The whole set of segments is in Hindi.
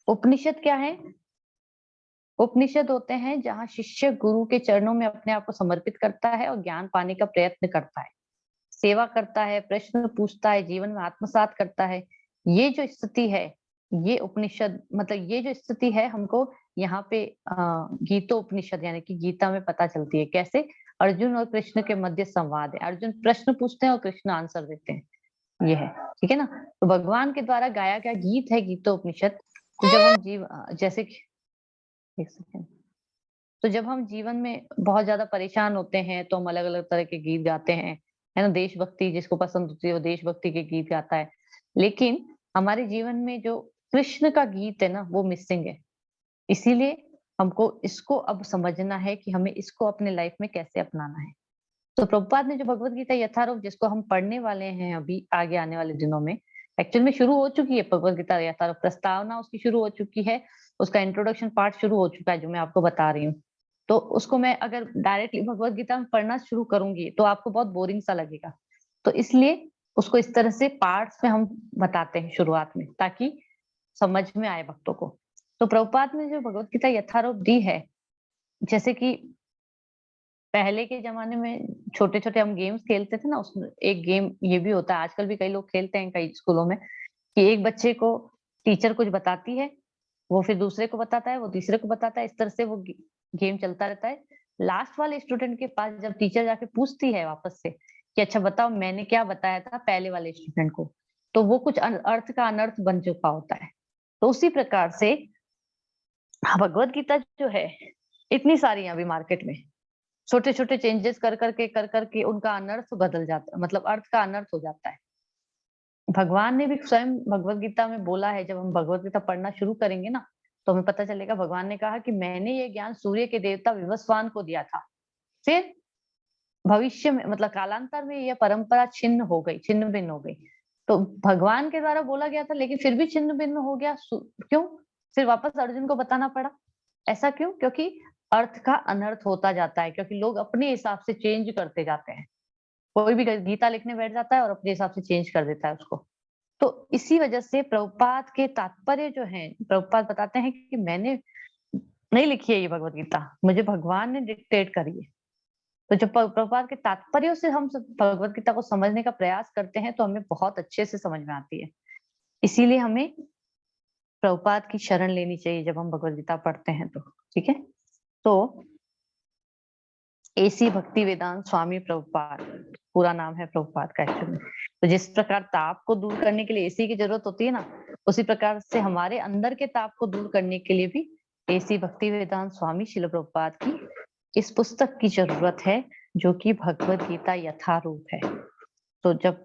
उपनिषद क्या है? उपनिषद होते हैं जहाँ शिष्य गुरु के चरणों में अपने आप को समर्पित करता है और ज्ञान पाने का प्रयत्न करता है, सेवा करता है, प्रश्न पूछता है, जीवन में आत्मसात करता है। ये जो स्थिति है, ये उपनिषद मतलब ये जो स्थिति है हमको यहाँ पे गीतोपनिषद यानी कि गीता में पता चलती है। कैसे? अर्जुन और कृष्ण के मध्य संवाद है। अर्जुन प्रश्न पूछते हैं और कृष्ण आंसर देते हैं। ये है, ठीक है ना? तो भगवान के द्वारा गाया गया गीत है गीतोपनिषद। तो जब हम जैसे कि एक सेकंड। तो जब हम जीवन में बहुत ज्यादा परेशान होते हैं तो हम अलग अलग तरह के गीत गाते हैं, है ना? देशभक्ति जिसको पसंद होती है वो देशभक्ति के गीत गाता है। लेकिन हमारे जीवन में जो कृष्ण का गीत है ना वो मिसिंग है। इसीलिए हमको इसको अब समझना है कि हमें इसको अपने लाइफ में कैसे अपनाना है। तो प्रभुपाद ने जो भगवत गीता यथारूप जिसको हम पढ़ने वाले हैं अभी आगे आने वाले दिनों में, एक्चुअल में शुरू हो चुकी है भगवत गीता यथारूप, प्रस्तावना उसकी शुरू हो चुकी है, उसका इंट्रोडक्शन पार्ट शुरू हो चुका है जो मैं आपको बता रही हूँ। तो उसको मैं अगर डायरेक्टली भगवत गीता में पढ़ना शुरू करूंगी तो आपको बहुत बोरिंग सा लगेगा। तो इसलिए उसको इस तरह से पार्ट्स में हम बताते हैं शुरुआत में ताकि समझ में आए भक्तों को। तो प्रभुपाद ने जो भगवत गीता यथारूप दी है, जैसे कि पहले के ज़माने में छोटे-छोटे हम गेम्स खेलते थे ना, उसमें एक गेम ये भी होता है, आजकल भी कई लोग खेलते हैं कई स्कूलों में, कि एक बच्चे को टीचर कुछ बताती है, वो फिर दूसरे को बताता है, वो तीसरे को बताता है, इस तरह से वो गेम चलता रहता है। लास्ट वाले स्टूडेंट के पास जब टीचर जाके पूछती है वापस से कि अच्छा बताओ मैंने क्या बताया था पहले वाले स्टूडेंट को, तो वो कुछ अर्थ का अनर्थ बन चुका होता है। तो उसी प्रकार से भगवत गीता जो है, इतनी सारी है अभी मार्केट में। छोटे-छोटे चेंजेस कर कर के उनका अनर्थ बदल जाता है, मतलब अर्थ का अनर्थ हो जाता है। भगवान ने भी स्वयं भगवत गीता में बोला है, जब हम भगवत गीता पढ़ना शुरू करेंगे ना, तो हमें पता चलेगा भगवान ने कहा कि मैंने ये ज्ञान सूर्य के देवता विवस्वान को दिया था। फिर भविष्य में मतलब कालांतर में यह परंपरा छिन्न हो गई, छिन्न-भिन्न हो गई। तो भगवान के द्वारा बोला गया था लेकिन फिर भी छिन्न-भिन्न हो गया क्यों? फिर वापस अर्जुन को बताना पड़ा। ऐसा क्यों? क्योंकि अर्थ का अनर्थ होता जाता है, क्योंकि लोग अपने हिसाब से चेंज करते जाते हैं। कोई भी गीता लिखने बैठ जाता है और अपने हिसाब से चेंज कर देता है उसको। तो इसी वजह से प्रभुपाद के तात्पर्य जो हैं, प्रभुपाद बताते हैं कि मैंने नहीं लिखी है ये भगवत गीता, मुझे भगवान ने डिक्टेट करी है। तो जब प्रभुपाद के तात्पर्यों से हम सब भगवत गीता को समझने का प्रयास करते हैं, तो हमें बहुत अच्छे से समझ में आती है। इसीलिए हमें प्रभुपाद की शरण लेनी चाहिए जब हम भगवत गीता पढ़ते हैं तो, ठीक है? तो एसी भक्ति वेदांत स्वामी प्रभुपाद, पूरा नाम है प्रभुपाद का एक्चुअली। तो जिस प्रकार ताप को दूर करने के लिए एसी की जरूरत होती है ना, उसी प्रकार से हमारे अंदर के ताप को दूर करने के लिए भी एसी भक्ति वेदांत स्वामी शिल प्रभुपाद की इस पुस्तक की जरूरत है, जो कि भगवत गीता यथारूप है। तो जब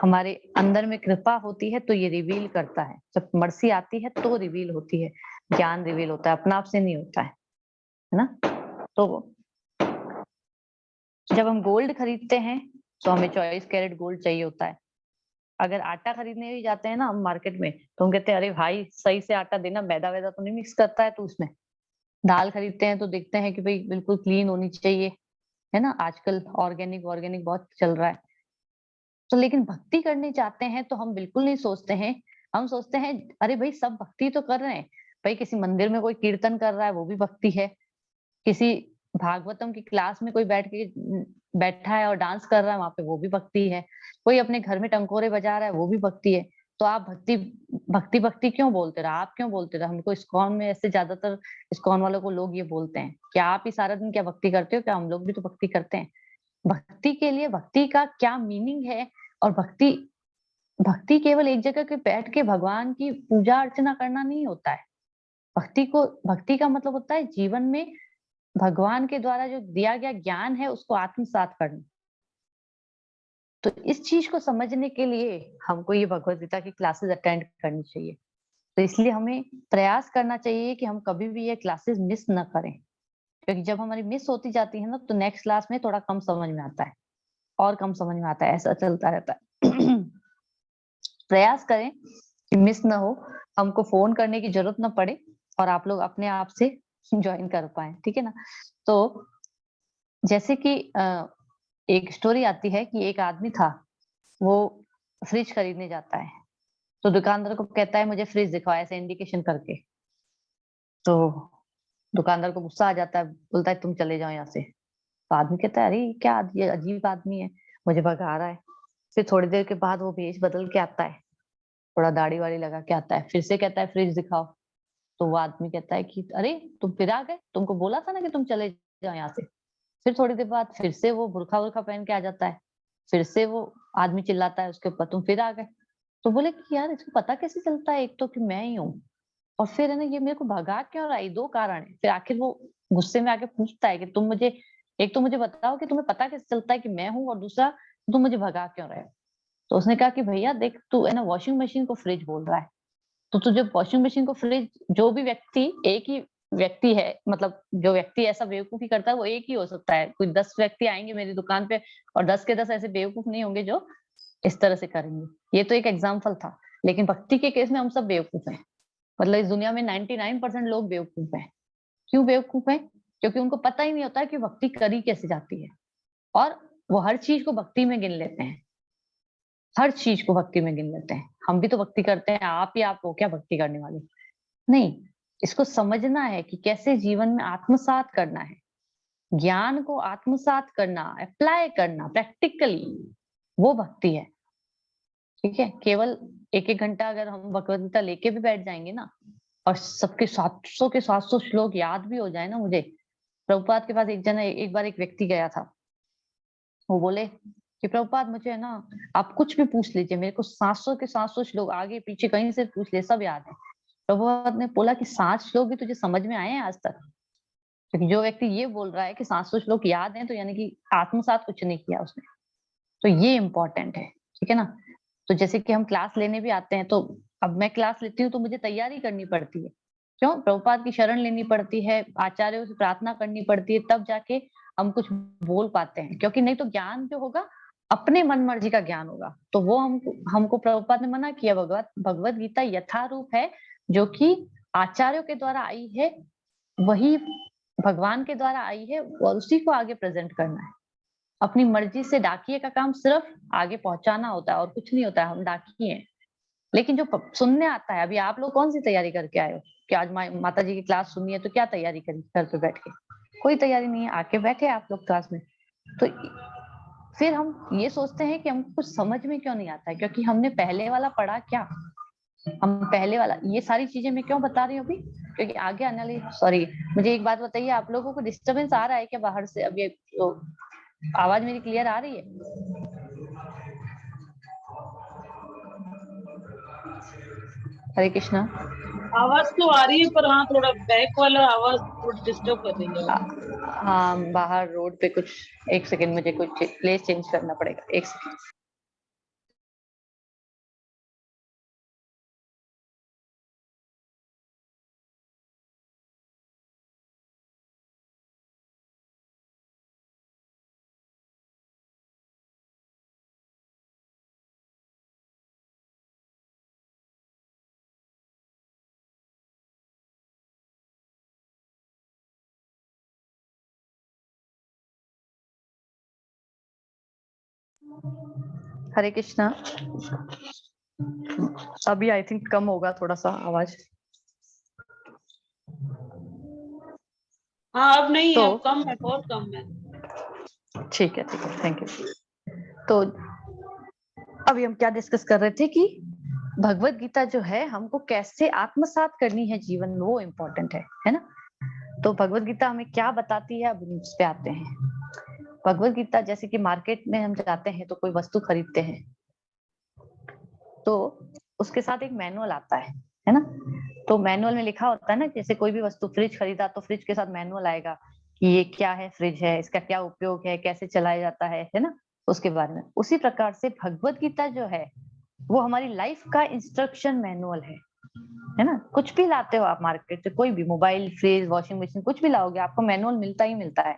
हमारे अंदर में कृपा होती है तो ये रिवील करता है, जब मर्सी आती है तो रिवील होती है, ज्ञान रिवील होता है, अपना आप से नहीं होता है ना? तो जब हम गोल्ड खरीदते हैं तो हमें 24 कैरेट गोल्ड चाहिए होता है। अगर आटा खरीदने भी जाते हैं ना हम मार्केट में, तो हम कहते हैं अरे भाई सही से आटा देना, मैदा वैदा तो नहीं मिक्स करता है तू उसमें। दाल खरीदते हैं तो देखते हैं कि भाई बिल्कुल क्लीन होनी चाहिए, है ना? आजकल ऑर्गेनिक ऑर्गेनिक बहुत चल रहा है। तो लेकिन भक्ति करने जाते हैं तो हम बिल्कुल नहीं सोचते हैं, हम सोचते हैं अरे भाई सब भक्ति तो कर रहे हैं, भाई किसी मंदिर में कोई कीर्तन कर रहा है वो भी भक्ति है, किसी भागवतम की क्लास में कोई बैठा है और डांस कर रहा है वहां पे वो भी भक्ति है, कोई अपने घर में टंकोरे बजा रहा है वो भी भक्ति है। तो आप भक्ति भक्ति भक्ति क्यों बोलते रहे? आप क्यों बोलते रहे? हमको इस्कॉन में ऐसे ज्यादातर इस्कॉन वालों को लोग ये बोलते हैं क्या आप ही सारा दिन क्या भक्ति करते हो? क्या हम लोग भी तो भक्ति करते हैं। भक्ति के लिए भक्ति का क्या मीनिंग है? और भक्ति भक्ति केवल एक जगह के बैठ के भगवान की पूजा अर्चना करना नहीं होता है। भक्ति का मतलब होता है जीवन में भगवान के द्वारा जो दिया गया ज्ञान है उसको आत्मसात करना। तो इस चीज को समझने के लिए हमको ये भगवत गीता की क्लासेस अटेंड करनी चाहिए। तो इसलिए हमें प्रयास करना चाहिए कि हम कभी भी ये क्लासेस मिस न करें, क्योंकि जब हमारी मिस होती जाती है ना तो नेक्स्ट क्लास में थोड़ा कम समझ में आता है और कम समझ में आता है, ऐसा चलता रहता है। प्रयास करें कि मिस ना हो, हमको फ़ोन करने की ज़रूरत ना पड़े और आप लोग अपने आप से जॉइन कर पाएँ, ठीक है ना? तो जैसे कि एक स्टोरी आती है कि एक आदमी था, वो फ्रिज खरीदने जाता है। तो दुकानदार को कहता है मुझे फ्रिज दिखाओ, ऐसे इंडिकेशन करके। तो दुकानदार को गुस्सा आ जाता है, बोलता है तुम चले जाओ यहाँ से। तो आदमी कहता है अरे ये अजीब आदमी है, मुझे भगा रहा है। फिर थोड़ी देर के बाद वो भेष बदल के आता है, थोड़ा दाढ़ी वाड़ी लगा के आता है, फिर से कहता है फ्रिज दिखाओ। तो वो आदमी कहता है कि अरे तुम फिर आ गए, तुमको बोला था ना कि तुम चले जाओ यहाँ से। फिर थोड़ी देर बाद फिर से वो बुरखा वुरखा पहन के आ जाता है, फिर से वो आदमी चिल्लाता है उसके ऊपर, तुम फिर आ गए। तो बोले कि यार इसको पता कैसे चलता है, एक तो कि मैं ही हूँ, और फिर है ना ये मेरे को भगा क्यों रहा है, दो कारण है। फिर आखिर वो गुस्से में आके पूछता है कि तुम मुझे, एक तो मुझे बताओ कि तुम्हें पता कैसे चलता है कि मैं हूँ, और दूसरा तुम मुझे भगा क्यों रहे हो। तो उसने कहा कि भैया देख, तू है ना वॉशिंग मशीन को फ्रिज बोल रहा है, तो तुझे वॉशिंग मशीन को फ्रिज, जो भी व्यक्ति, एक ही व्यक्ति है, मतलब जो व्यक्ति ऐसा बेवकूफी करता है वो एक ही हो सकता है। कोई 10 व्यक्ति आएंगे मेरी दुकान पे और 10 के 10 ऐसे बेवकूफ नहीं होंगे जो इस तरह से करेंगे। ये तो एक एग्जाम्पल था, लेकिन भक्ति के केस में हम सब बेवकूफ हैं। मतलब इस दुनिया में 99% लोग बेवकूफ हैं। क्यों बेवकूफ हैं? क्योंकि उनको पता ही नहीं होता कि भक्ति करी कैसे जाती है, और वो हर चीज को भक्ति में गिन लेते हैं। हर चीज को भक्ति में गिन लेते हैं। हम भी तो भक्ति करते हैं, आप ही आप हो क्या भक्ति करने वाले? नहीं। इसको समझना है कि कैसे जीवन में आत्मसात करना है, ज्ञान को आत्मसात करना, अप्लाई करना प्रैक्टिकली, वो भक्ति है। ठीक है, केवल एक एक घंटा अगर हम भगवत गीता लेके भी बैठ जाएंगे ना, और सबके 700 के 700 श्लोक याद भी हो जाए ना मुझे। प्रभुपाद के पास एक बार एक व्यक्ति गया था, वो बोले कि प्रभुपाद मुझे है ना, आप कुछ भी पूछ लीजिए, मेरे को 700 के 700 श्लोक आगे पीछे कहीं से पूछ ले, सब याद है। प्रभुपाद ने बोला कि 7 श्लोक भी तुझे समझ में आए हैं आज तक? क्योंकि जो व्यक्ति ये बोल रहा है कि 700 श्लोक याद हैं, तो यानी कि आत्मसात कुछ नहीं किया उसने। तो ये इम्पोर्टेंट है, ठीक है ना। तो जैसे कि हम क्लास लेने भी आते हैं, तो अब मैं क्लास लेती हूँ तो मुझे तैयारी करनी पड़ती है। क्यों? प्रभुपाद की शरण लेनी पड़ती है, आचार्यों से प्रार्थना करनी पड़ती है, तब जाके हम कुछ बोल पाते हैं। क्योंकि नहीं तो ज्ञान जो होगा अपने मन मर्जी का ज्ञान होगा। तो वो हमको प्रभुपाद ने मना किया, भगवत गीता यथारूप है, जो कि आचार्यों के द्वारा आई है, वही भगवान के द्वारा आई है, और उसी को आगे प्रेजेंट करना है। अपनी मर्जी से डाकिए का काम सिर्फ आगे पहुंचाना होता है, और कुछ नहीं होता है। हम डाकिए हैं। लेकिन जो सुनने आता है, अभी आप लोग कौन सी तैयारी करके आए हो कि आज माता जी की क्लास सुननी है, तो क्या तैयारी करी घर पे बैठ के? कोई तैयारी नहीं है, आके बैठे आप लोग क्लास में। तो फिर हम ये सोचते हैं कि हमको कुछ समझ में क्यों नहीं आता है, क्योंकि हमने पहले वाला पढ़ा क्या। हम पहले वाला, ये सारी चीजें मैं क्यों बता रही हूँ अभी, क्योंकि आगे आने वाली, सॉरी, मुझे एक बात बताइए, आप लोगों को डिस्टरबेंस आ रहा है क्या बाहर से? अभी तो आवाज मेरी क्लियर आ रही है? हरे कृष्णा। आवाज तो आ रही है, पर हाँ थोड़ा बैक वाला आवाज थोड़ा डिस्टर्ब कर रही है। हाँ, बाहर रोड पे कुछ, एक सेकंड, मुझे कुछ प्लेस चेंज करना पड़ेगा, एक सेकंड। हरे कृष्णा। अभी आई थिंक कम होगा थोड़ा सा आवाज। हाँ अब नहीं है, तो अब कम है, बहुत कम है। ठीक है, थैंक यू। तो अभी हम क्या डिस्कस कर रहे थे कि भगवत गीता जो है हमको कैसे आत्मसात करनी है जीवन में, वो इम्पोर्टेंट है ना। तो भगवत गीता हमें क्या बताती है, अब उस पे आते हैं। भगवत गीता, जैसे कि मार्केट में हम जाते हैं तो कोई वस्तु खरीदते हैं, तो उसके साथ एक मैनुअल आता है ना। तो मैनुअल में लिखा होता है ना, जैसे कोई भी वस्तु, फ्रिज खरीदा तो फ्रिज के साथ मैनुअल आएगा कि ये क्या है, फ्रिज है, इसका क्या उपयोग है, कैसे चलाया जाता है ना, उसके बारे में। उसी प्रकार से भगवत गीता जो है वो हमारी लाइफ का इंस्ट्रक्शन मैनुअल है ना। कुछ भी लाते हो आप मार्केट से, कोई भी मोबाइल, फ्रिज, वॉशिंग मशीन, कुछ भी लाओगे आपको मैनुअल मिलता ही मिलता है।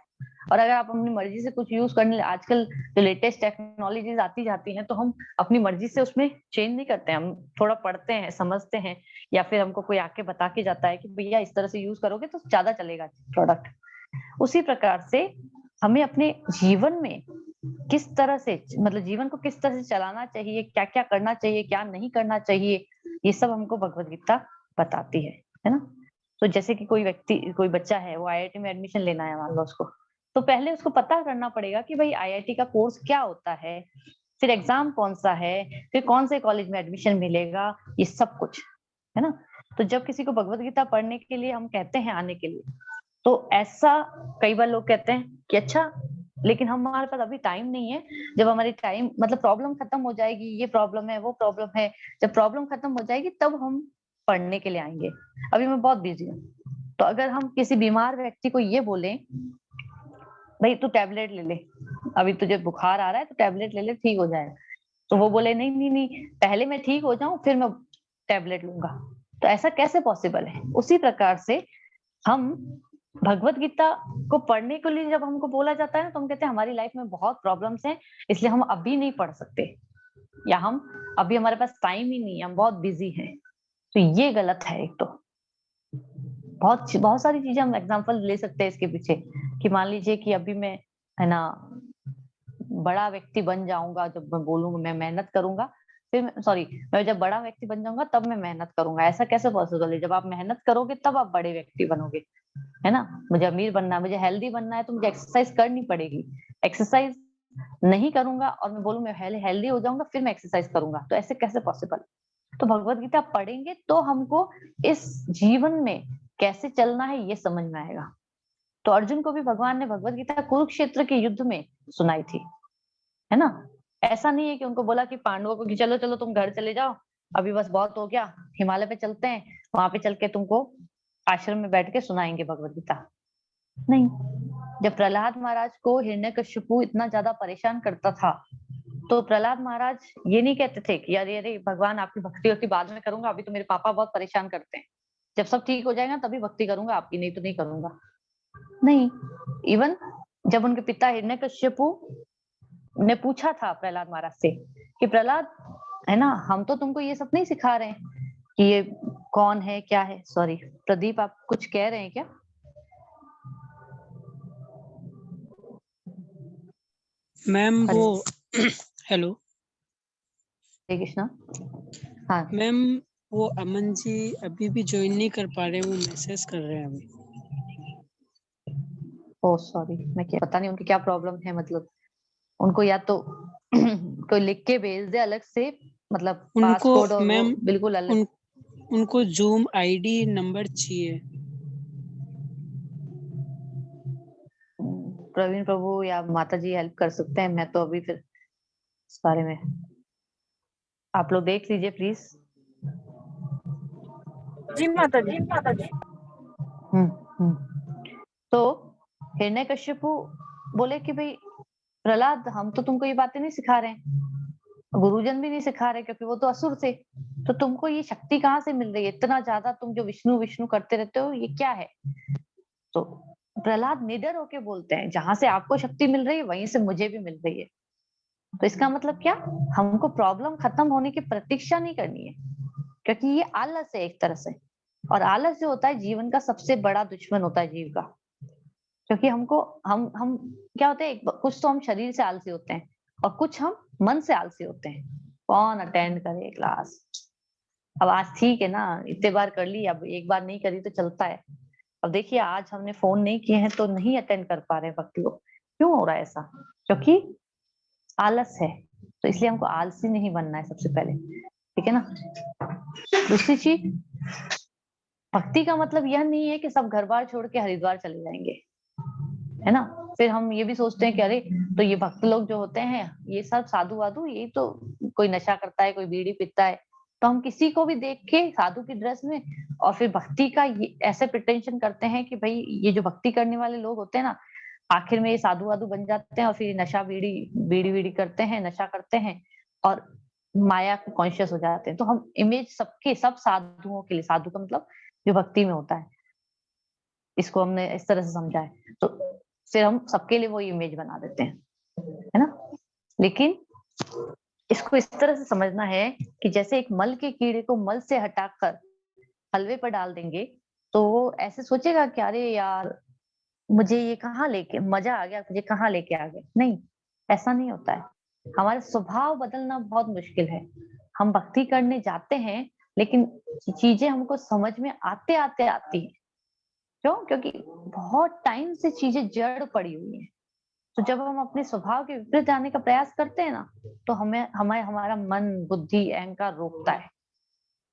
और अगर आप अपनी मर्जी से कुछ यूज करने, आजकल जो लेटेस्ट टेक्नोलॉजीज आती जाती हैं, तो हम अपनी मर्जी से उसमें चेंज नहीं करते हैं। हम थोड़ा पढ़ते हैं, समझते हैं, या फिर हमको कोई आके बता के जाता है कि भैया इस तरह से यूज करोगे तो ज्यादा चलेगा प्रोडक्ट। उसी प्रकार से हमें अपने जीवन में किस तरह से मतलब जीवन को किस तरह से चलाना चाहिए, क्या क्या करना चाहिए, क्या नहीं करना चाहिए, ये सब हमको भगवत गीता बताती है ना। तो जैसे कि कोई व्यक्ति, कोई बच्चा है, वो आईआईटी में एडमिशन लेना है मान लो उसको, तो पहले उसको पता करना पड़ेगा कि भाई आईआईटी का कोर्स क्या होता है, फिर एग्जाम कौन सा है, फिर कौन से कॉलेज में एडमिशन मिलेगा, ये सब कुछ है ना। तो जब किसी को भगवत गीता पढ़ने के लिए हम कहते हैं आने के लिए, तो ऐसा कई बार लोग कहते हैं कि अच्छा लेकिन हमारे पास अभी टाइम नहीं है, जब हमारी टाइम मतलब प्रॉब्लम खत्म हो जाएगी, ये प्रॉब्लम है वो प्रॉब्लम है, जब प्रॉब्लम खत्म हो जाएगी तब हम पढ़ने के लिए आएंगे, अभी मैं बहुत बिजी हूँ। तो अगर हम किसी बीमार व्यक्ति को ये बोले भाई तू टैबलेट ले ले, अभी तुझे बुखार आ रहा है तो टैबलेट ले ले ठीक हो जाएगा, तो वो बोले नहीं नहीं नहीं पहले मैं ठीक हो जाऊं फिर मैं टैबलेट लूंगा, तो ऐसा कैसे पॉसिबल है। उसी प्रकार से हम भगवत गीता को पढ़ने के लिए जब हमको बोला जाता है ना, तो हम कहते हैं हमारी लाइफ में बहुत प्रॉब्लम्स हैं इसलिए हम अभी नहीं पढ़ सकते, या हम अभी हमारे पास टाइम ही नहीं है, हम बहुत बिजी हैं। तो ये गलत है। एक तो बहुत बहुत सारी चीजें हम एग्जांपल ले सकते हैं इसके पीछे, कि मान लीजिए कि अभी मैं है ना बड़ा व्यक्ति बन जाऊंगा, जब मैं बोलूंगा मैं मेहनत करूंगा, फिर सॉरी मैं जब बड़ा व्यक्ति बन जाऊंगा तब मैं मेहनत करूंगा, ऐसा कैसे पॉसिबल है। जब आप मेहनत करोगे तब आप बड़े व्यक्ति बनोगे, है ना। मुझे अमीर बनना है, मुझे हेल्दी बनना है, तो मुझे एक्सरसाइज करनी पड़ेगी। एक्सरसाइज नहीं करूंगा और मैं बोलूं मैं हेल्दी हो जाऊंगा फिर मैं एक्सरसाइज करूंगा, तो ऐसे कैसे पॉसिबल। तो भगवत गीता पढ़ेंगे तो हमको इस जीवन में कैसे चलना है ये समझ में आएगा। तो अर्जुन को भी भगवान ने भगवत गीता कुरुक्षेत्र के युद्ध में सुनाई थी, है ना। ऐसा नहीं है कि उनको बोला कि पांडवों को कि चलो चलो तुम घर चले जाओ, अभी बस बहुत हो गया, हिमालय पे चलते हैं, वहां पे चल के तुमको आश्रम में बैठ के सुनाएंगे भगवत गीता। नहीं, जब प्रहलाद महाराज को हिरण्यकशिपु इतना ज्यादा परेशान करता था, तो प्रहलाद महाराज ये नहीं कहते थे कि अरे अरे भगवान आपकी भक्ति होती बाद में करूंगा, अभी तो मेरे पापा बहुत परेशान करते हैं, जब सब ठीक हो जाएगा तभी भक्ति करूंगा आपकी, नहीं तो नहीं करूंगा। नहीं, इवन जब उनके पिता हिरण्यकशिपु ने पूछा था प्रहलाद महाराज से कि प्रहलाद है ना हम तो तुमको ये सब नहीं सिखा रहे हैं कि ये कौन है क्या है। सॉरी प्रदीप आप कुछ कह रहे हैं क्या? मैम वो हेलो हरे कृष्णा। हाँ मैम, वो अमन जी अभी भी ज्वाइन नहीं कर पा रहे, वो मैसेज कर रहे हैं अभी। ओ सॉरी, मैं क्या पता नहीं उनकी क्या प्रॉब्लम है, मतलब उनको या तो कोई लिख के भेज दे अलग से, मतलब उनको पासकोड और वो मैम बिल्कुल अलग। उनको जूम आईडी नंबर चाहिए। प्रवीण प्रभु या माता जी हेल्प कर सकते हैं, मैं तो अभी फिर इस बारे में आप लोग देख लीजिए प्लीज। जी माता जी। हम्म। तो हिरण्यकशिपु बोले कि भाई प्रहलाद हम तो तुमको ये बातें नहीं सिखा रहे हैं, गुरुजन भी नहीं सिखा रहे क्योंकि वो तो असुर थे, तो तुमको ये शक्ति कहाँ से मिल रही है, इतना ज्यादा तुम जो विष्णु विष्णु करते रहते हो, ये क्या है। तो प्रहलाद निडर होके बोलते हैं जहां से आपको शक्ति मिल रही है वहीं से मुझे भी मिल रही है। तो इसका मतलब क्या, हमको प्रॉब्लम खत्म होने की प्रतीक्षा नहीं करनी है, क्योंकि ये आलस है एक तरह से, और आलस जो होता है जीवन का सबसे बड़ा दुश्मन होता है जीव का। क्योंकि हमको हम क्या होते हैं, कुछ तो हम शरीर से आलसी होते हैं और कुछ हम मन से आलसी होते हैं। कौन अटेंड करे क्लास, अब आज ठीक है ना इतने बार कर ली, अब एक बार नहीं करी तो चलता है। अब देखिए आज हमने फोन नहीं किए हैं तो नहीं अटेंड कर पा रहे हैं भक्ति को, क्यों हो रहा है ऐसा, क्योंकि आलस है। तो इसलिए हमको आलसी नहीं बनना है सबसे पहले, ठीक है ना। दूसरी चीज, भक्ति का मतलब यह नहीं है कि सब घर बार छोड़ के हरिद्वार चले जाएंगे, है ना। फिर हम ये भी सोचते हैं कि अरे तो ये भक्त लोग जो होते हैं ये सब साधु वाधु, ये तो कोई नशा करता है, कोई बीड़ी पीता है, तो हम किसी को भी देख के साधु की ड्रेस में और फिर भक्ति का ये ऐसे प्रिटेंशन करते हैं कि भाई ये जो भक्ति करने वाले लोग होते हैं ना, आखिर में ये साधु वाधु बन जाते हैं और फिर नशा बीड़ी बीड़ी बीड़ी करते हैं, नशा करते हैं और माया को कॉन्शियस हो जाते हैं। तो हम इमेज सबके सब साधुओं के लिए, साधु का मतलब जो भक्ति में होता है, इसको हमने इस तरह से समझा है, तो फिर हम सबके लिए वो इमेज बना देते हैं, है ना। लेकिन इसको इस तरह से समझना है कि जैसे एक मल के कीड़े को मल से हटाकर हलवे पर डाल देंगे, तो वो ऐसे सोचेगा कि अरे यार मुझे ये कहाँ लेके मजा आ गया, मुझे कहाँ लेके आ गए, नहीं, ऐसा नहीं होता है। हमारा स्वभाव बदलना बहुत मुश्किल है। हम भक्ति करने जाते हैं, लेकिन चीजें हमको समझ में आते आते आती है। क्यों? क्योंकि बहुत टाइम से चीजें जड़ पड़ी हुई हैं। तो जब हम अपने स्वभाव के विपरीत जाने का प्रयास करते हैं ना, तो हमें हमारा मन, बुद्धि, अहंकार रोकता है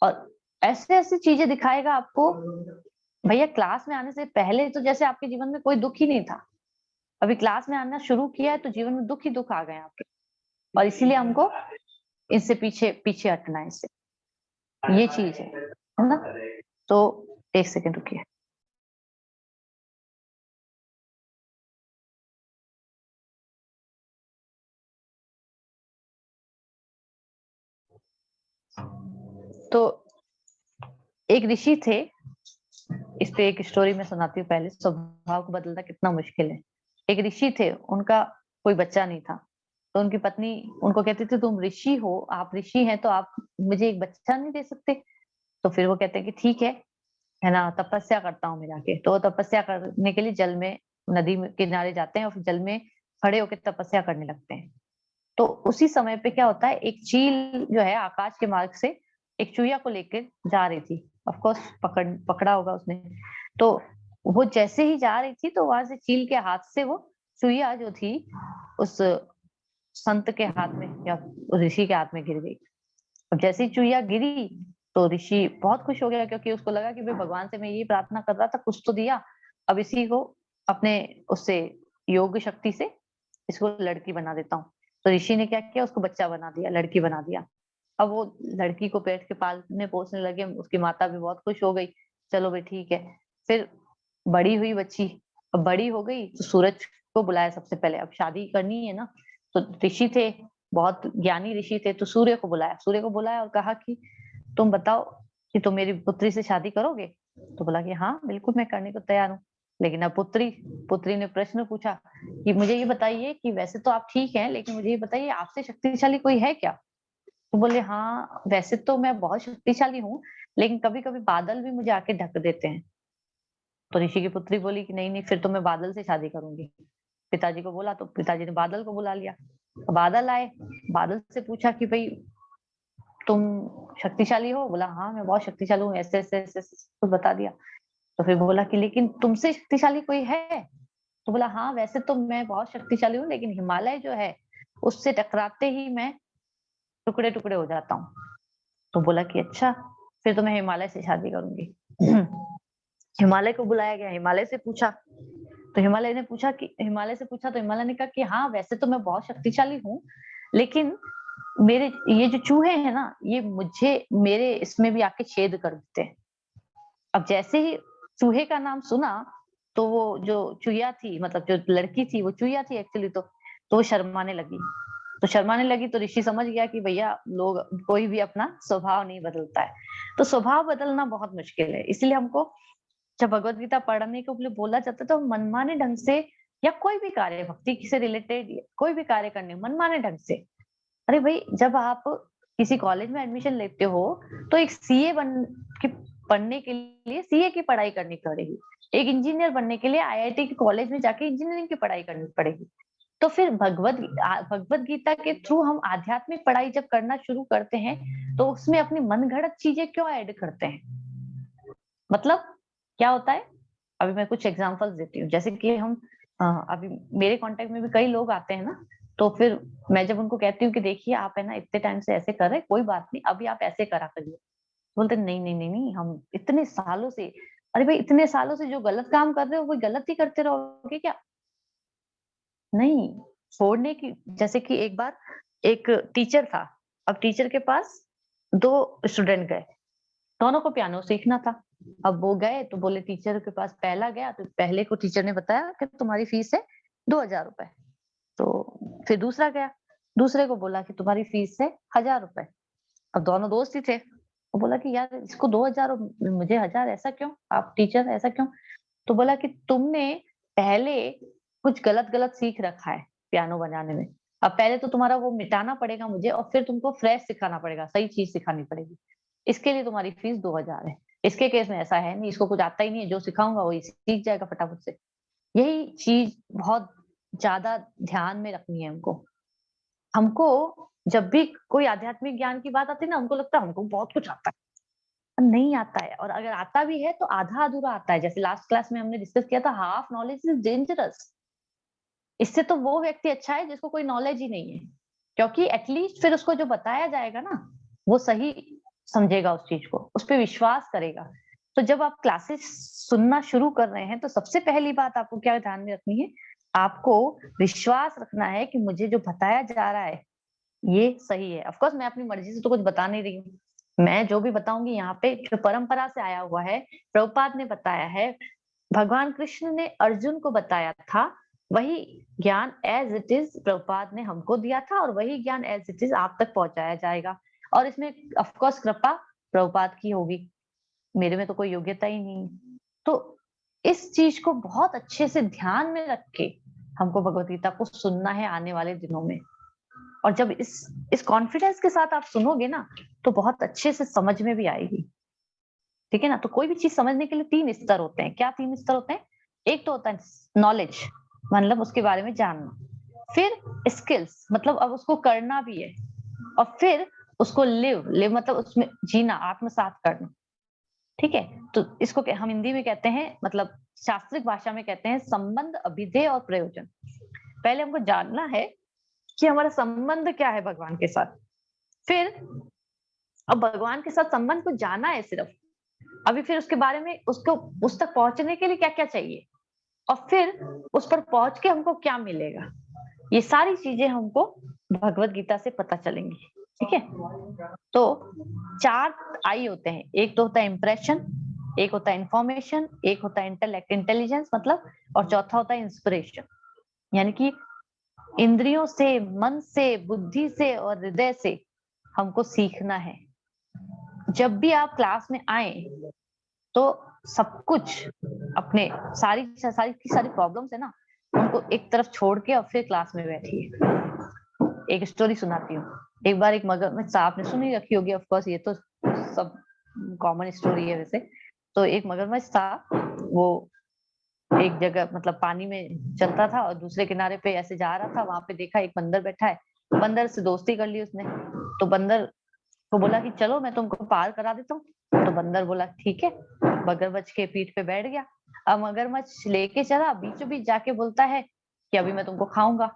और ऐसे ऐसी चीजें दिखाएगा आपको। भैया क्लास में आने से पहले तो जैसे आपके जीवन में कोई दुख ही नहीं था, अभी क्लास में आना शुरू किया है तो जीवन में दुख ही दुख आ गए आपके, और इसीलिए हमको इससे पीछे पीछे हटना है इससे। ये चीज है ना? तो एक सेकंड रुकिए। तो एक ऋषि थे, इस पे एक स्टोरी मैं सुनाती हूँ पहले, स्वभाव को बदलना कितना मुश्किल है। एक ऋषि थे, उनका कोई बच्चा नहीं था, तो उनकी पत्नी उनको कहती थी तुम ऋषि हो, आप ऋषि हैं तो आप मुझे एक बच्चा नहीं दे सकते? तो फिर वो कहते हैं कि ठीक है ना, तपस्या करता हूँ मैं जाके। तो वो तपस्या करने के लिए जल में, नदी में किनारे जाते हैं और फिर जल में खड़े होकर तपस्या करने लगते हैं। तो उसी समय पे क्या होता है, एक चील जो है आकाश के मार्ग से एक चूहिया को लेकर जा रही थी। ऑफ कोर्स पकड़ा होगा उसने। तो वो जैसे ही जा रही थी तो वहां से चील के हाथ से वो चूहिया जो थी उस संत के हाथ में या ऋषि के हाथ में गिर गई। अब जैसे ही चूहिया गिरी तो ऋषि बहुत खुश हो गया, क्योंकि उसको लगा कि भाई भगवान से मैं ये प्रार्थना कर रहा था, कुछ तो दिया, अब इसी को अपने उससे योग शक्ति से इसको लड़की बना देता हूँ। तो ऋषि ने क्या किया, उसको बच्चा बना दिया, लड़की बना दिया। अब वो लड़की को पेट के पालने पोसने लगे, उसकी माता भी बहुत खुश हो गई, चलो भाई ठीक है। फिर बड़ी हुई बच्ची, अब बड़ी हो गई तो सूरज को बुलाया सबसे पहले, अब शादी करनी है ना। तो ऋषि थे, बहुत ज्ञानी ऋषि थे, तो सूर्य को बुलाया, सूर्य को बुलाया और कहा कि तुम बताओ कि तुम मेरी पुत्री से शादी करोगे? तो बोला कि हाँ बिल्कुल मैं करने को तैयार हूँ। लेकिन अब पुत्री पुत्री ने प्रश्न पूछा कि मुझे ये बताइए कि वैसे तो आप ठीक हैं, लेकिन मुझे ये बताइए आपसे शक्तिशाली कोई है क्या? तो बोले हाँ वैसे तो मैं बहुत शक्तिशाली हूँ, लेकिन कभी कभी बादल भी मुझे आके ढक देते हैं। तो ऋषि की पुत्री बोली कि नहीं नहीं, फिर तो मैं बादल से शादी करूंगी। पिताजी को बोला तो पिताजी ने बादल को बुला लिया। बादल आए, बादल से पूछा कि भाई तुम शक्तिशाली हो? बोला हाँ मैं बहुत शक्तिशाली हूँ, ऐसे ऐसे ऐसे ऐसे कुछ बता दिया। तो फिर बोला कि लेकिन तुमसे शक्तिशाली कोई है? तो बोला हाँ वैसे तो मैं बहुत शक्तिशाली हूँ, लेकिन हिमालय जो है उससे टकराते ही मैं टुकड़े टुकड़े हो जाता हूँ। तो बोला कि अच्छा, फिर तो मैं हिमालय से शादी करूंगी। हिमालय को बुलाया गया, हिमालय से पूछा, तो हिमालय से पूछा तो हिमालय ने कहा कि हाँ वैसे तो मैं बहुत शक्तिशाली हूँ, लेकिन मेरे ये जो चूहे हैं ना, ये मुझे मेरे इसमें भी आके छेद कर देते हैं। अब जैसे ही चूहे का नाम सुना तो वो जो चूहिया थी, मतलब जो लड़की थी वो चूहिया थी एक्चुअली, तो वो शर्माने लगी। तो शर्माने लगी तो ऋषि समझ गया कि भैया लोग, कोई भी अपना स्वभाव नहीं बदलता है। तो स्वभाव बदलना बहुत मुश्किल है, इसलिए हमको जब भगवत गीता पढ़ने के लिए बोला जाता है तो हम मनमाने ढंग से या कोई भी कार्य भक्ति से रिलेटेड कोई भी कार्य करने मनमाने ढंग से, अरे भाई जब आप किसी कॉलेज में एडमिशन लेते हो तो एक सीए बन के पढ़ने के लिए सीए की पढ़ाई करनी पड़ेगी, एक इंजीनियर बनने के लिए आईआईटी के कॉलेज में जाके इंजीनियरिंग की पढ़ाई करनी पड़ेगी। तो फिर भगवत गीता के थ्रू हम आध्यात्मिक पढ़ाई जब करना शुरू करते हैं तो उसमें अपनी मनगढ़ंत चीजें क्यों ऐड करते हैं? मतलब क्या होता है, अभी मैं कुछ एग्जांपल्स देती हूँ। जैसे कि हम अभी मेरे कांटेक्ट में भी कई लोग आते हैं ना, तो फिर मैं जब उनको कहती हूँ कि देखिए आप है ना इतने टाइम से ऐसे कर रहे हैं, कोई बात नहीं अभी आप ऐसे करा करिए। बोलते नहीं नहीं नहीं नहीं, हम इतने सालों से, अरे भाई इतने सालों से जो गलत काम कर रहे हो वो गलत ही करते रहोगे क्या? नहीं, छोड़ने की, जैसे कि एक बार एक टीचर था, अब टीचर के पास 2 स्टूडेंट गए, दोनों को पियानो सीखना था। अब वो गए तो बोले टीचर के पास, पहला गया तो पहले को टीचर ने बताया कि तुम्हारी फीस है 2000 रुपए। तो फिर दूसरा गया, दूसरे को बोला कि तुम्हारी फीस है 1000 रुपए। अब दोनों दोस्त ही थे, वो बोला कि यार इसको 2000 और मुझे 1000, ऐसा क्यों आप टीचर, ऐसा क्यों? तो बोला कि तुमने पहले कुछ गलत गलत सीख रखा है पियानो बजाने में, अब पहले तो तुम्हारा वो मिटाना पड़ेगा मुझे और फिर तुमको फ्रेश सिखाना पड़ेगा, सही चीज सिखानी पड़ेगी। इसके लिए तुम्हारी फीस 2000 है। इसके केस में ऐसा है नहीं, इसको कुछ आता ही नहीं है, जो सिखाऊंगा वही सीख जाएगा फटाफट से। यही चीज बहुत ज्यादा ध्यान में रखनी है हमको। हमको जब भी कोई आध्यात्मिक ज्ञान की बात आती है ना, हमको लगता है हमको बहुत कुछ आता है। नहीं आता है, और अगर आता भी है तो आधा अधूरा आता है। जैसे लास्ट क्लास में हमने डिस्कस किया था, हाफ नॉलेज इज डेंजरस। इससे तो वो व्यक्ति अच्छा है जिसको कोई नॉलेज ही नहीं है, क्योंकि एटलीस्ट फिर उसको जो बताया जाएगा ना, वो सही समझेगा, उस चीज को, उस पर विश्वास करेगा। तो जब आप क्लासेस सुनना शुरू कर रहे हैं तो सबसे पहली बात आपको क्या ध्यान में रखनी है, आपको विश्वास रखना है कि मुझे जो बताया जा रहा है ये सही है। ऑफ कोर्स मैं अपनी मर्जी से तो कुछ बता नहीं रही हूँ, मैं जो भी बताऊंगी यहाँ पे जो परंपरा से आया हुआ है, प्रभुपाद ने बताया है, भगवान कृष्ण ने अर्जुन को बताया था, वही ज्ञान एज इट इज प्रभुपाद ने हमको दिया था, और वही ज्ञान एज इट इज आप तक पहुंचाया जाएगा। और इसमें ऑफ कोर्स कृपा प्रभुपाद की होगी, मेरे में तो कोई योग्यता ही नहीं। तो इस चीज को बहुत अच्छे से ध्यान में रख के हमको भगवत गीता को सुनना है आने वाले दिनों में। और जब इस कॉन्फिडेंस के साथ आप सुनोगे ना, तो बहुत अच्छे से समझ में भी आएगी। ठीक है ना। तो कोई भी चीज समझने के लिए 3 स्तर होते हैं। क्या 3 स्तर होते हैं? एक तो होता है नॉलेज, मतलब उसके बारे में जानना। फिर स्किल्स, मतलब अब उसको करना भी है। और फिर उसको लिव मतलब उसमें जीना, आत्मसात करना। ठीक है। तो इसको हम हिंदी में कहते हैं, मतलब शास्त्रिक भाषा में कहते हैं संबंध, अभिधेय और प्रयोजन। पहले हमको जानना है कि हमारा संबंध क्या है भगवान के साथ। फिर अब भगवान के साथ संबंध को जाना है सिर्फ, अभी फिर उसके बारे में, उसको उस तक पहुंचने के लिए क्या क्या चाहिए, और फिर उस पर पहुंच के हमको क्या मिलेगा, ये सारी चीजें हमको भगवत गीता से पता चलेंगी। ठीक है। तो 4 आई होते हैं। एक तो होता है इंप्रेशन, एक होता है इंफॉर्मेशन, एक होता है इंटेलेक्ट, इंटेलिजेंस मतलब, और चौथा होता है इंस्पिरेशन। यानी कि इंद्रियों से, मन से, बुद्धि से और हृदय से हमको सीखना है। जब भी आप क्लास में आए तो सब कुछ अपने सारी सारी की सारी प्रॉब्लम्स है ना, उनको एक तरफ छोड़ के और फिर क्लास में बैठिए। एक स्टोरी सुनाती हूँ। एक बार एक मगरमच्छ, आपने सुनी रखी होगी ऑफ कोर्स, ये तो सब कॉमन स्टोरी है वैसे। तो एक मगरमच्छ था, वो एक जगह मतलब पानी में चलता था और दूसरे किनारे पे ऐसे जा रहा था, वहां पे देखा एक बंदर बैठा है। बंदर से दोस्ती कर ली उसने। तो बंदर को बोला कि चलो मैं तुमको पार करा देता हूँ। तो बंदर बोला ठीक है, मगरमच्छ के पीठ पे बैठ गया। अब मगरमच्छ लेके चला, बीचों बीच जाके बोलता है कि अभी मैं तुमको खाऊंगा,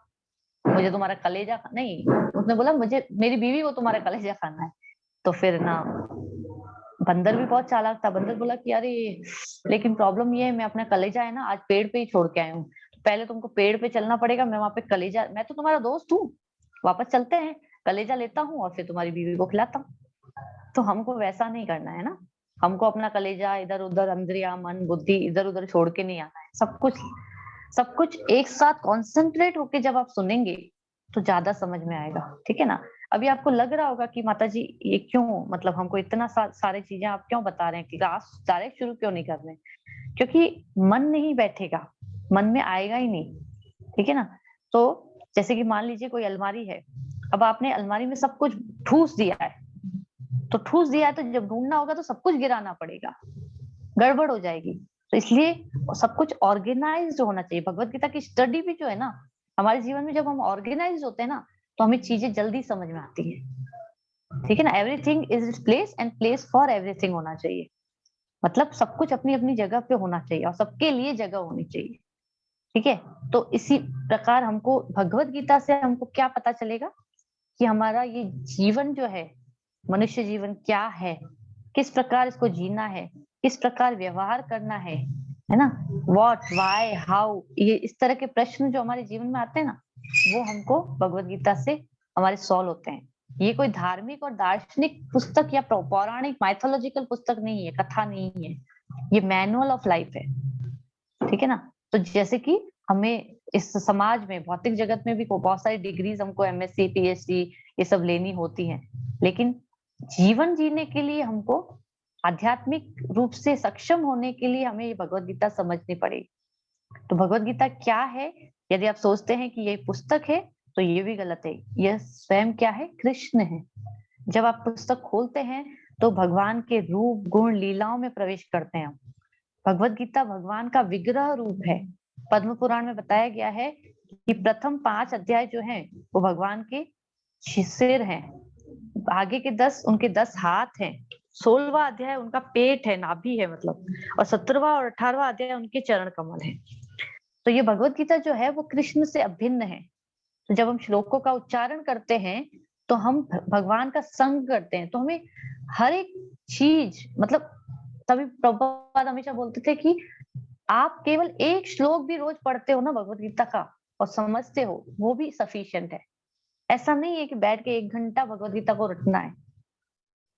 मुझे तुम्हारा कलेजा नहीं, उसने बोला मुझे, मेरी बीवी को तुम्हारा कलेजा खाना है। तो फिर ना बंदर भी बहुत चालाक था। बंदर बोला कि अरे लेकिन प्रॉब्लम ये है, मैं अपना कलेजा है ना आज पेड़ पे ही छोड़ के आया हूँ, पहले तुमको पेड़ पे चलना पड़ेगा, मैं वहां पे कलेजा, मैं तो तुम्हारा दोस्त हूँ, वापस चलते हैं, कलेजा लेता हूँ और फिर तुम्हारी बीवी को खिलाता हूँ। तो हमको वैसा नहीं करना है ना, हमको अपना कलेजा इधर उधर, इंद्रिया मन बुद्धि इधर उधर छोड़ के नहीं आना है। सब कुछ एक साथ कॉन्सेंट्रेट होके जब आप सुनेंगे तो ज्यादा समझ में आएगा। ठीक है ना। अभी आपको लग रहा होगा कि माता जी ये क्यों, मतलब हमको इतना सारी चीजें आप क्यों बता रहे हैं, क्लास डायरेक्ट शुरू क्यों नहीं कर रहे? क्योंकि मन नहीं बैठेगा, मन में आएगा ही नहीं। ठीक है ना। तो जैसे कि मान लीजिए कोई अलमारी है, अब आपने अलमारी में सब कुछ ठूस दिया है, तो ठूस दिया है तो जब ढूंढना होगा तो सब कुछ गिराना पड़ेगा, गड़बड़ हो जाएगी। तो इसलिए सब कुछ ऑर्गेनाइज्ड होना चाहिए। भगवत गीता की स्टडी भी जो है ना, हमारे जीवन में जब हम ऑर्गेनाइज होते हैं ना, तो हमें चीजें जल्दी समझ में आती है। ठीक है ना। Everything is its place and place for everything होना चाहिए, मतलब सब कुछ अपनी अपनी जगह पे होना चाहिए और सबके लिए जगह होनी चाहिए। ठीक है। तो इसी प्रकार हमको भगवत गीता से हमको क्या पता चलेगा कि हमारा ये जीवन जो है, मनुष्य जीवन क्या है, किस प्रकार इसको जीना है, किस प्रकार व्यवहार करना है ना, व्हाट व्हाई हाउ, ये इस तरह के प्रश्न जो हमारे जीवन में आते हैं ना, वो हमको भगवत गीता से हमारे सॉल्व होते हैं। ये कोई धार्मिक और दार्शनिक पुस्तक या पौराणिक माइथोलॉजिकल पुस्तक नहीं है, कथा नहीं है, ये मैनुअल ऑफ लाइफ है। ठीक है ना। तो जैसे कि हमें इस समाज में, भौतिक जगत में भी बहुत सारी डिग्रीज हमको एमएससी पीएचडी ये सब लेनी होती हैं, लेकिन जीवन जीने के लिए हमको आध्यात्मिक रूप से सक्षम होने के लिए हमें ये भगवत गीता समझनी पड़ेगी। तो भगवत गीता क्या है, यदि आप सोचते हैं कि ये पुस्तक है तो ये भी गलत है। यह स्वयं क्या है? कृष्ण है। जब आप पुस्तक खोलते हैं तो भगवान के रूप गुण लीलाओं में प्रवेश करते हैं। भगवत गीता भगवान का विग्रह रूप है। पद्म पुराण में बताया गया है कि प्रथम 5 अध्याय जो हैं वो भगवान के सिर हैं, आगे के 10 उनके 10 हाथ हैं, 16वां अध्याय उनका पेट है, नाभि है मतलब, और 17वां और 18वां अध्याय उनके चरण कमल है। तो ये भगवत गीता जो है वो कृष्ण से अभिन्न है। तो जब हम श्लोकों का उच्चारण करते हैं तो हम भगवान का संग करते हैं, तो हमें हर एक चीज मतलब, तभी प्रभुपाद हमेशा बोलते थे कि आप केवल एक श्लोक भी रोज पढ़ते हो ना भगवत गीता का और समझते हो, वो भी सफिशिएंट है। ऐसा नहीं है कि बैठ के 1 घंटा भगवत गीता को रटना है।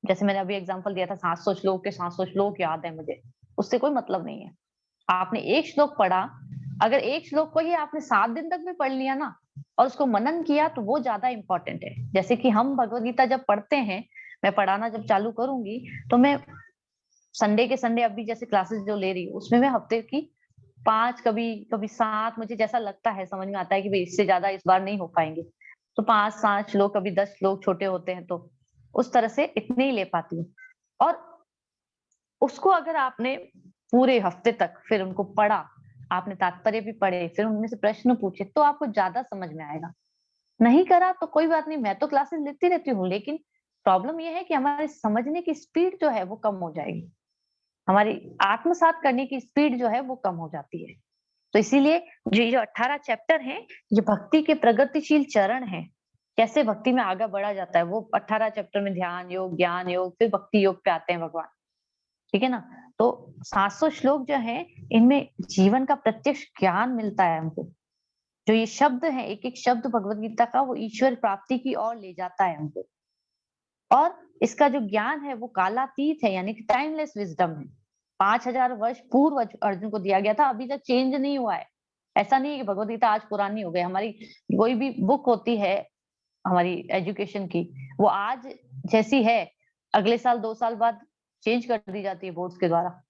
जैसे मैंने अभी एग्जांपल दिया था 700 श्लोक के 700 श्लोक याद है मुझे, उससे कोई मतलब नहीं है। आपने एक श्लोक पढ़ा, अगर एक श्लोक को ही आपने 7 दिन तक भी पढ़ लिया ना और उसको मनन किया तो वो ज्यादा इंपॉर्टेंट है। जैसे कि हम भगवत गीता जब पढ़ते हैं, मैं पढ़ाना जब चालू करूंगी तो मैं संडे के संडे अभी जैसे क्लासेस जो ले रही हूँ उसमें मैं हफ्ते की 5 कभी 7, मुझे जैसा लगता है समझ में आता है कि भाई इससे ज्यादा इस बार नहीं हो पाएंगे, तो 5-7 श्लोक, कभी 10 श्लोक छोटे होते हैं तो उस तरह से इतने ही ले पाती हूँ। और उसको अगर आपने पूरे हफ्ते तक फिर उनको पढ़ा, आपने तात्पर्य भी पढ़े, फिर उनमें से प्रश्न पूछे, तो आपको ज्यादा समझ में आएगा। नहीं करा तो कोई बात नहीं, मैं तो क्लासेस लेती रहती हूँ, लेकिन प्रॉब्लम ये है कि हमारे समझने की स्पीड जो है वो कम हो जाएगी, हमारी आत्मसात करने की स्पीड जो है वो कम हो जाती है। तो इसीलिए जो 18 चैप्टर हैं, ये भक्ति के प्रगतिशील चरण हैं, कैसे भक्ति में आगे बढ़ा जाता है, वो 18 चैप्टर में ध्यान योग, ज्ञान योग, फिर भक्ति योग पे आते हैं भगवान। ठीक है ना? तो 700 श्लोक जो है, इनमें जीवन का प्रत्यक्ष ज्ञान मिलता है हमको। जो ये शब्द है, एक एक शब्द भगवत गीता का, वो ईश्वर प्राप्ति की ओर ले जाता है हमको। और इसका जो ज्ञान है वो कालातीत है, यानी कि टाइमलेस विजडम है। 5000 वर्ष पूर्व अर्जुन को दिया गया था, अभी तक चेंज नहीं हुआ है। ऐसा नहीं है कि भगवत गीता आज पुरानी हो गई। हमारी कोई भी बुक होती है हमारी एजुकेशन की, वो आज जैसी है अगले साल 2 साल बाद चेंज कर दी जाती है बोर्ड्स के द्वारा।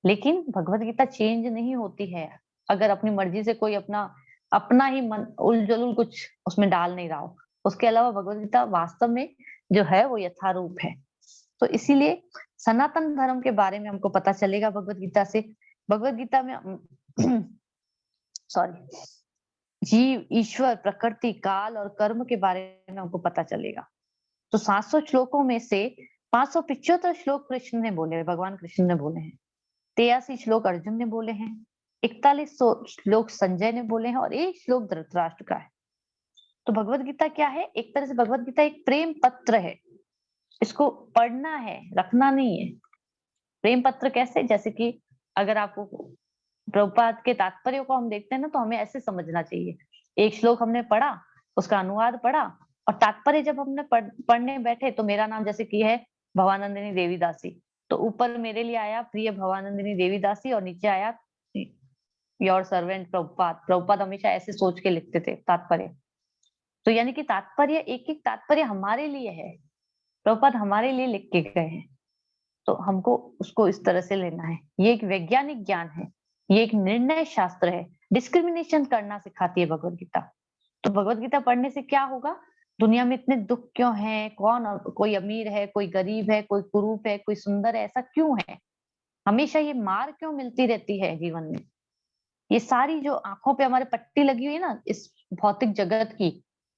लेकिन भगवत गीता चेंज नहीं होती है अगर अपनी मर्जी से कोई अपना अपना ही मन उल-जलुल कुछ उसमें डाल नहीं रहा हो। उसके अलावा भगवत गीता वास्तव में जो है वो यथारूप है। तो इसीलिए सनातन धर्म के बारे में हमको पता चलेगा भगवत गीता से। भगवत गीता में सॉरी, जीव, ईश्वर, प्रकृति, काल और कर्म के बारे में हमको पता चलेगा। तो 700 श्लोकों में से 575 श्लोक कृष्ण ने बोले, भगवान कृष्ण ने बोले हैं। 83 श्लोक अर्जुन ने बोले हैं, 4100 श्लोक संजय ने बोले हैं और 1 श्लोक धृतराष्ट्र का है। तो भगवत गीता क्या है? एक तरह से भगवत गीता एक प्रेम पत्र है। इसको पढ़ना है, रखना नहीं है। प्रेम पत्र कैसे? जैसे कि अगर आपको प्रभुपाद के तात्पर्य को हम देखते हैं ना, तो हमें ऐसे समझना चाहिए। एक श्लोक हमने पढ़ा, उसका अनुवाद पढ़ा और तात्पर्य जब हमने पढ़ने बैठे, तो मेरा नाम जैसे कि है भवानंदिनी देवीदासी, तो ऊपर मेरे लिए आया प्रिय भवानंदिनी देवीदासी और नीचे आया योर सर्वेंट प्रभुपाद। प्रभुपाद हमेशा ऐसे सोच के लिखते थे तात्पर्य। तो यानी कि तात्पर्य, एक एक तात्पर्य हमारे लिए है, प्रभुपाद हमारे लिए लिख के गए हैं, तो हमको उसको इस तरह से लेना है। ये एक वैज्ञानिक ज्ञान है, ये एक निर्णय शास्त्र है। डिस्क्रिमिनेशन करना सिखाती है भगवत गीता। तो भगवत गीता पढ़ने से क्या होगा? दुनिया में इतने दुख क्यों है, कौन, कोई अमीर है, कोई गरीब है, कोई कुरूप है, कोई सुंदर है, ऐसा क्यों है? हमेशा ये मार क्यों मिलती रहती है जीवन में? ये सारी जो आंखों पे हमारे पट्टी लगी हुई है ना इस भौतिक जगत की,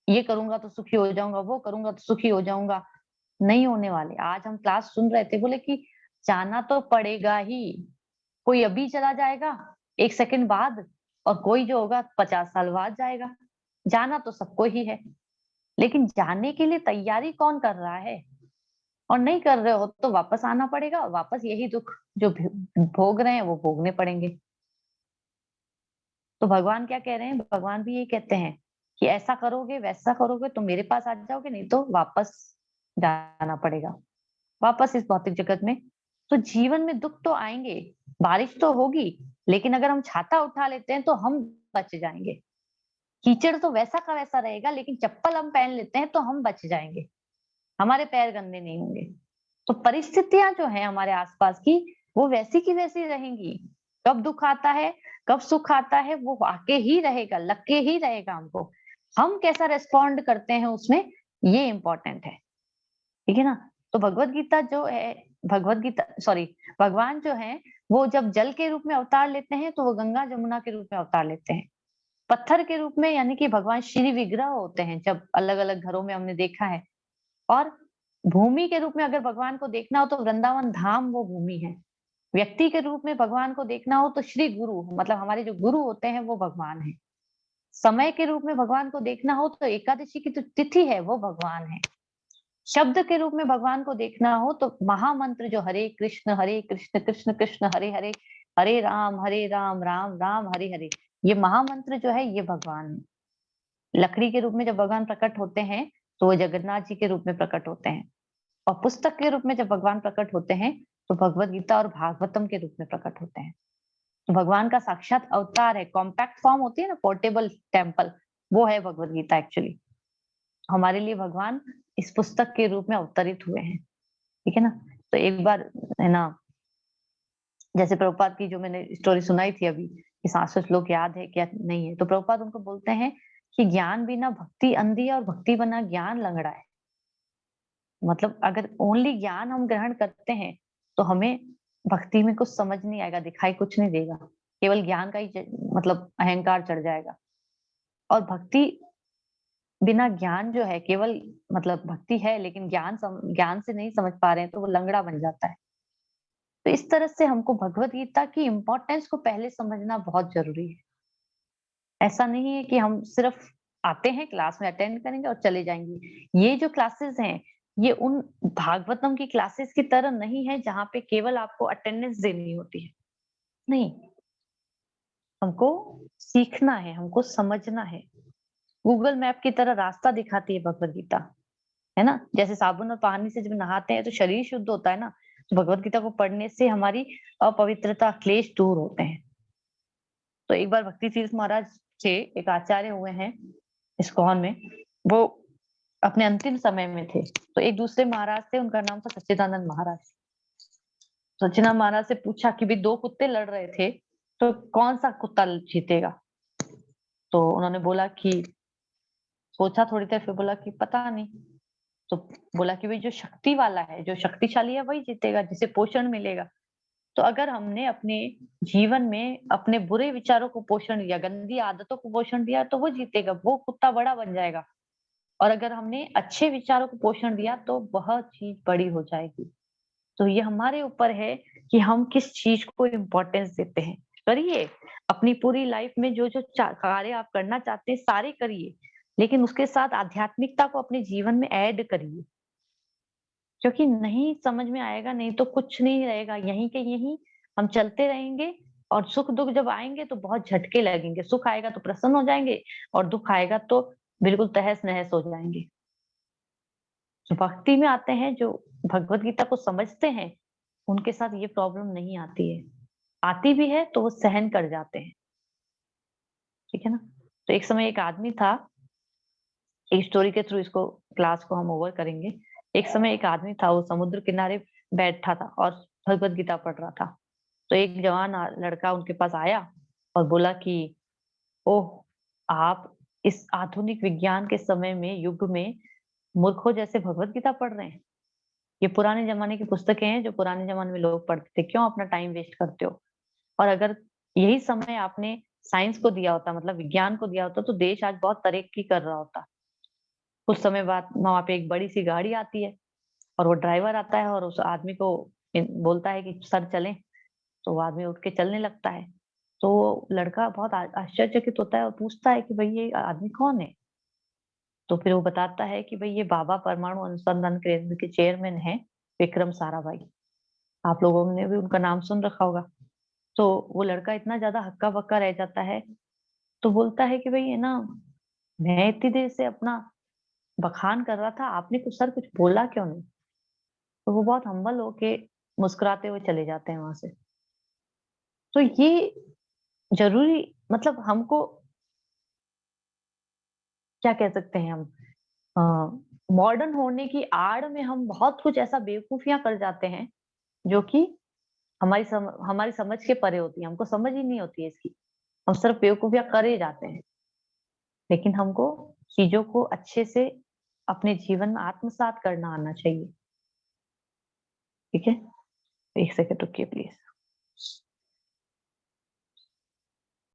ये करूंगा तो सुखी हो जाऊंगा, वो करूंगा तो सुखी हो जाऊंगा, नहीं होने वाले। आज हम क्लास सुन रहे थे, बोले कि जाना तो पड़ेगा ही। कोई अभी चला जाएगा 1 सेकंड बाद, और कोई जो होगा 50 साल बाद जाएगा। जाना तो सबको ही है, लेकिन जाने के लिए तैयारी कौन कर रहा है? और नहीं कर रहे हो तो वापस आना पड़ेगा, और वापस यही दुख जो भोग रहे हैं वो भोगने पड़ेंगे। तो भगवान क्या कह रहे हैं? भगवान भी यही कहते हैं कि ऐसा करोगे, वैसा करोगे तो मेरे पास आ जाओगे, नहीं तो वापस जाना पड़ेगा, वापस इस भौतिक जगत में। तो जीवन में दुख तो आएंगे, बारिश तो होगी, लेकिन अगर हम छाता उठा लेते हैं तो हम बच जाएंगे। कीचड़ तो वैसा का वैसा रहेगा, लेकिन चप्पल हम पहन लेते हैं तो हम बच जाएंगे, हमारे पैर गंदे नहीं होंगे। तो परिस्थितियां जो है हमारे आसपास की, वो वैसी की वैसी रहेंगी। कब दुख आता है, कब सुख आता है, वो आके ही रहेगा, लग के ही रहेगा हमको। हम कैसा रेस्पॉन्ड करते हैं उसमें, ये इंपॉर्टेंट है। ठीक है ना? तो भगवत गीता जो है, भगवान जो है वो जब जल के रूप में अवतार लेते हैं तो वो गंगा जमुना के रूप में अवतार लेते हैं। पत्थर के रूप में यानी कि भगवान श्री विग्रह होते हैं, जब अलग अलग घरों में हमने देखा है। और भूमि के रूप में अगर भगवान को देखना हो तो वृंदावन धाम वो भूमि है। व्यक्ति के रूप में भगवान को देखना हो तो श्री गुरु, मतलब हमारे जो गुरु होते हैं वो भगवान है। समय के रूप में भगवान को देखना हो तो एकादशी की जो तिथि है वो भगवान है। शब्द के रूप में भगवान को देखना हो तो महामंत्र जो हरे कृष्ण कृष्ण कृष्ण हरे हरे, हरे राम राम राम हरे हरे, ये महामंत्र जो है ये भगवान है। लकड़ी के रूप में जब भगवान प्रकट होते हैं तो वो जगन्नाथ जी के रूप में प्रकट होते हैं। और पुस्तक के रूप में जब भगवान प्रकट होते हैं तो भगवत गीता और भागवतम के रूप में प्रकट होते हैं। तो भगवान का साक्षात अवतार है, कॉम्पैक्ट फॉर्म होती है ना, पोर्टेबल टेम्पल, वो है भगवत गीता एक्चुअली। हमारे लिए भगवान इस पुस्तक के रूप में अवतरित हुए हैं, ठीक है ना। तो एक बार है ना, जैसे प्रभुपाद की जो मैंने स्टोरी सुनाई थी अभी कि 700 श्लोक याद है क्या नहीं है, तो प्रभुपाद उनको बोलते हैं कि ज्ञान बिना भक्ति अंधी है और भक्ति बिना ज्ञान लंगड़ा है। मतलब अगर ओनली ज्ञान हम ग्रहण करते हैं तो हमें भक्ति में कुछ समझ नहीं आएगा, दिखाई कुछ नहीं देगा, केवल ज्ञान का ही मतलब अहंकार चढ़ जाएगा। और भक्ति बिना ज्ञान जो है, केवल मतलब भक्ति है लेकिन ज्ञान से नहीं समझ पा रहे हैं तो वो लंगड़ा बन जाता है। तो इस तरह से हमको भगवत गीता की इम्पोर्टेंस को पहले समझना बहुत जरूरी है। ऐसा नहीं है कि हम सिर्फ आते हैं क्लास में अटेंड करेंगे और चले जाएंगे। ये जो क्लासेस हैं ये उन भागवतम की क्लासेस की तरह नहीं है जहाँ पे केवल आपको अटेंडेंस देनी होती है। नहीं, हमको सीखना है, हमको समझना है। गूगल मैप की तरह रास्ता दिखाती है भगवत गीता, है ना। जैसे साबुन और पानी से जब नहाते हैं तो शरीर शुद्ध होता है ना, तो भगवत गीता को पढ़ने से हमारी अपवित्रता क्लेश दूर होते हैं। तो एक बार भक्ति तीर्थ महाराज थे, एक आचार्य हुए हैं इस्कॉन में, वो अपने अंतिम समय में थे। तो एक दूसरे महाराज थे, उनका नाम था सच्चिदानंद महाराज। सच्चिदानंद महाराज से पूछा कि भी दो कुत्ते लड़ रहे थे तो कौन सा कुत्ता जीतेगा। तो उन्होंने बोला कि, सोचा थोड़ी देर, फिर बोला कि पता नहीं। तो बोला कि भाई जो शक्ति वाला है, जो शक्तिशाली है वही जीतेगा, जिसे पोषण मिलेगा। तो अगर हमने अपने जीवन में अपने बुरे विचारों को पोषण दिया, गंदी आदतों को पोषण दिया तो वो जीतेगा, वो कुत्ता बड़ा बन जाएगा। और अगर हमने अच्छे विचारों को पोषण दिया तो वह चीज बड़ी हो जाएगी। तो ये हमारे ऊपर है कि हम किस चीज को इम्पोर्टेंस देते हैं। करिए अपनी पूरी लाइफ में जो जो कार्य आप करना चाहते हैं सारे करिए, लेकिन उसके साथ आध्यात्मिकता को अपने जीवन में ऐड करिए, क्योंकि नहीं समझ में आएगा नहीं तो कुछ नहीं रहेगा, यहीं के यहीं हम चलते रहेंगे। और सुख दुख जब आएंगे तो बहुत झटके लगेंगे, सुख आएगा तो प्रसन्न हो जाएंगे और दुख आएगा तो बिल्कुल तहस नहस हो जाएंगे। जो भक्ति में आते हैं, जो भगवत गीता को समझते हैं, उनके साथ ये प्रॉब्लम नहीं आती है। आती भी है तो वो सहन कर जाते हैं, ठीक है ना। तो एक समय एक आदमी था, एक स्टोरी के थ्रू इसको क्लास को हम ओवर करेंगे। एक समय एक आदमी था, वो समुद्र किनारे बैठा था और भगवत गीता पढ़ रहा था। तो एक जवान लड़का उनके पास आया और बोला कि ओह, आप इस आधुनिक विज्ञान के समय में, युग में मूर्खों जैसे भगवत गीता पढ़ रहे हैं। ये पुराने जमाने की पुस्तकें हैं जो पुराने जमाने में लोग पढ़ते थे, क्यों अपना टाइम वेस्ट करते हो। और अगर यही समय आपने साइंस को दिया होता, मतलब विज्ञान को दिया होता, तो देश आज बहुत तरक्की कर रहा होता। कुछ समय बाद वहां पे एक बड़ी सी गाड़ी आती है और वो ड्राइवर आता है और उस आदमी को बोलता है कि सर चलें। तो वो आदमी उठ के चलने लगता है। तो वो लड़का बहुत आश्चर्यचकित होता है और पूछता है कि भाई ये आदमी कौन है। तो फिर वो बताता है कि भाई ये बाबा परमाणु अनुसंधान केंद्र के चेयरमैन हैं, विक्रम साराभाई। आप लोगों ने भी उनका नाम सुन रखा होगा। तो वो लड़का इतना ज्यादा हक्का बक्का रह जाता है, तो बोलता है कि भाई है ना, मैं इतनी देर से अपना बखान कर रहा था, आपने कुछ सर कुछ बोला क्यों नहीं। तो वो बहुत हम्बल होके मुस्कुराते हुए चले जाते हैं वहां से। तो ये जरूरी, मतलब हमको क्या कह सकते हैं हम, मॉडर्न होने की आड़ में हम बहुत कुछ ऐसा बेवकूफियां कर जाते हैं जो कि हमारी समझ के परे होती है, हमको समझ ही नहीं होती है इसकी। हम सिर्फ बेवकूफियां करे जाते हैं, लेकिन हमको चीजों को अच्छे से अपने जीवन में आत्मसात करना आना चाहिए, ठीक है। एक सेकंड रुकिए प्लीज।